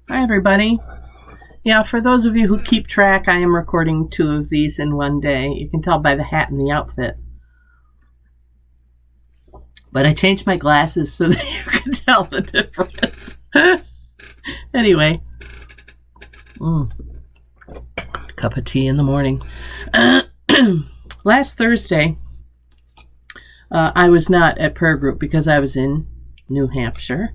Hi, everybody. Yeah, for those of you who keep track, I am recording 2 of these in one day. You can tell by the hat and the outfit. But I changed my glasses so that you can tell the difference. Anyway. Cup of tea in the morning. Last Thursday, I was not at prayer group because I was in New Hampshire.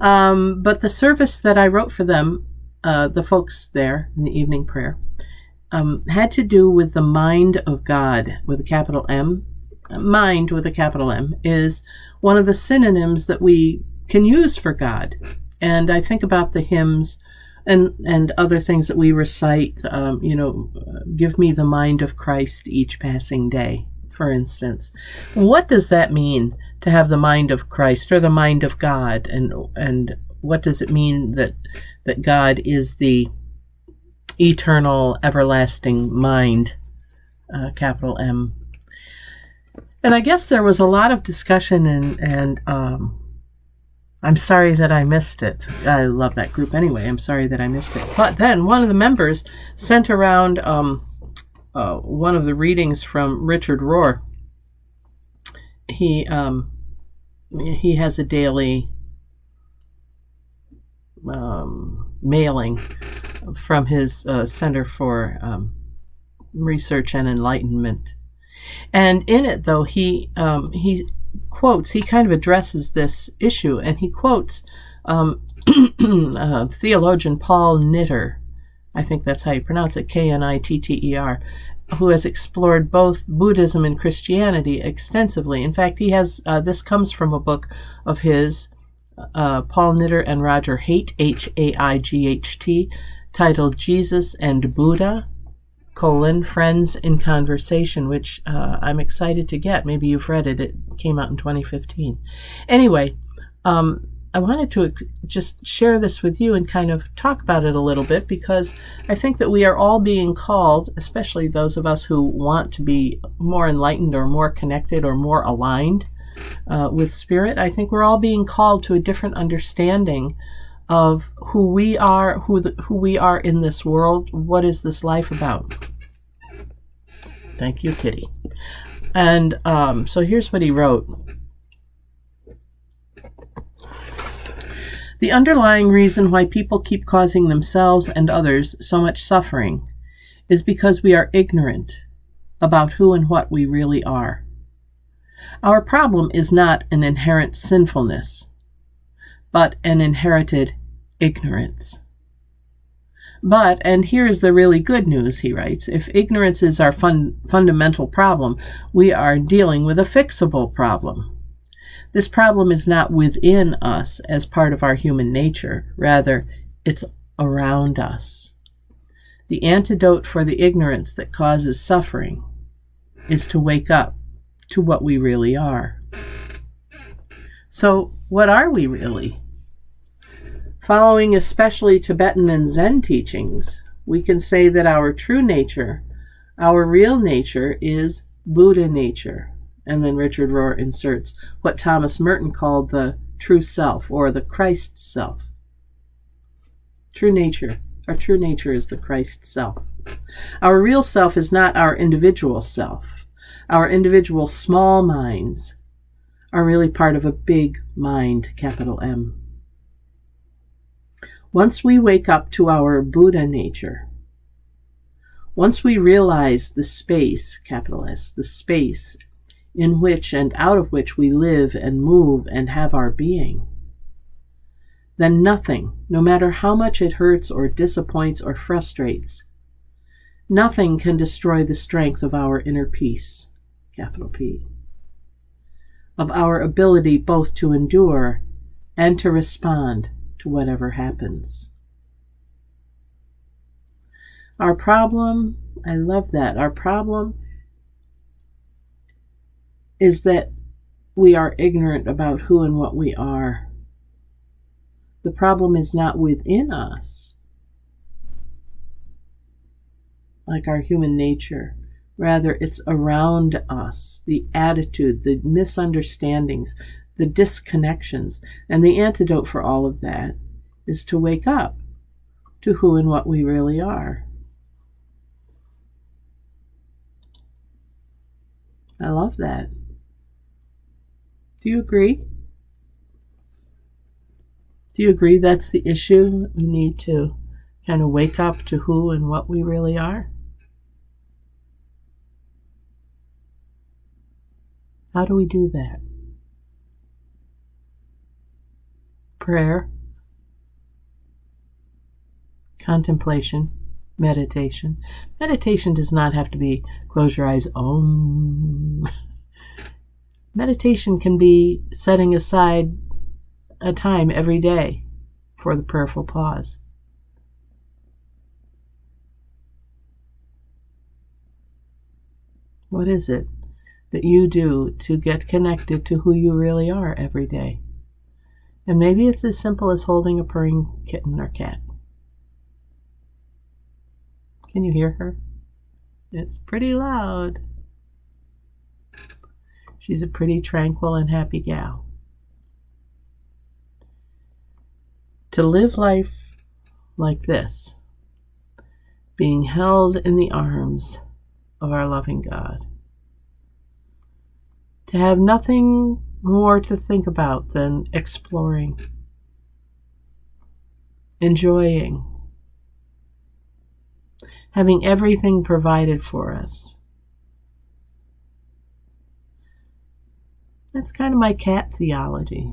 But the service that I wrote for them, the folks there in the evening prayer, had to do with the mind of God with a capital M. Mind with a capital M is one of the synonyms that we can use for God. And I think about the hymns and other things that we recite, give me the mind of Christ each passing day, for instance. What does that mean to have the mind of Christ or the mind of God? And what does it mean that God is the eternal, everlasting mind, capital M? And I guess there was a lot of discussion and I'm sorry that I missed it. I love that group anyway. I'm sorry that I missed it. But then one of the members sent around one of the readings from Richard Rohr. He has a daily mailing from his Center for Research and Enlightenment. And in it, though, he kind of addresses this issue, and he quotes theologian Paul Nitter, I think that's how you pronounce it, Knitter, who has explored both Buddhism and Christianity extensively. In fact, he has, this comes from a book of his, Paul Nitter and Roger Haight, Haight, titled Jesus and Buddha, Friends in Conversation, which I'm excited to get. Maybe you've read it. It came out in 2015. Anyway, I wanted to just share this with you and kind of talk about it a little bit, because I think that we are all being called, especially those of us who want to be more enlightened or more connected or more aligned with Spirit. I think we're all being called to a different understanding of who we are, who we are in this world. What is this life about? Thank you, Kitty. And so here's what he wrote. The underlying reason why people keep causing themselves and others so much suffering is because we are ignorant about who and what we really are. Our problem is not an inherent sinfulness, but an inherited ignorance. But, and here's the really good news, he writes, if ignorance is our fundamental problem, we are dealing with a fixable problem. This problem is not within us as part of our human nature. Rather, it's around us. The antidote for the ignorance that causes suffering is to wake up to what we really are. So, what are we really? Following especially Tibetan and Zen teachings, we can say that our true nature, our real nature, is Buddha nature. And then Richard Rohr inserts what Thomas Merton called the true self, or the Christ self. True nature. Our true nature is the Christ self. Our real self is not our individual self. Our individual small minds are really part of a big mind, capital M. Once we wake up to our Buddha nature, once we realize the space, capital S, the space in which and out of which we live and move and have our being, then nothing, no matter how much it hurts or disappoints or frustrates, nothing can destroy the strength of our inner peace, capital P, of our ability both to endure and to respond to whatever happens. Our problem, I love that, our problem is that we are ignorant about who and what we are. The problem is not within us, like our human nature. Rather, it's around us, the attitude, the misunderstandings, the disconnections. And the antidote for all of that is to wake up to who and what we really are. I love that. Do you agree? Do you agree that's the issue? We need to kind of wake up to who and what we really are. How do we do that? Prayer, contemplation, meditation. Meditation does not have to be close your eyes. Om. Meditation can be setting aside a time every day for the prayerful pause. What is it that you do to get connected to who you really are every day? And maybe it's as simple as holding a purring kitten or cat. Can you hear her? It's pretty loud. She's a pretty tranquil and happy gal. To live life like this, being held in the arms of our loving God. To have nothing more to think about than exploring, enjoying, having everything provided for us. That's kind of my cat theology.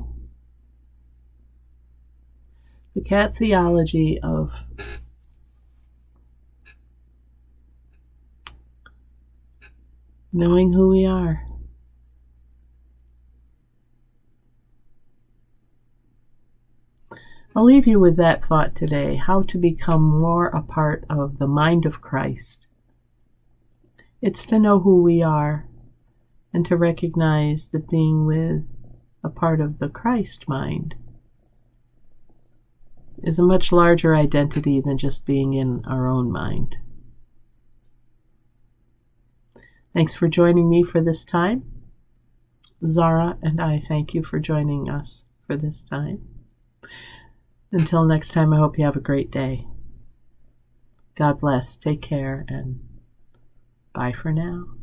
The cat theology of knowing who we are. I'll leave you with that thought today, how to become more a part of the mind of Christ. It's to know who we are and to recognize that being with a part of the Christ mind is a much larger identity than just being in our own mind. Thanks for joining me for this time. Zara and I thank you for joining us for this time. Until next time, I hope you have a great day. God bless, take care, and bye for now.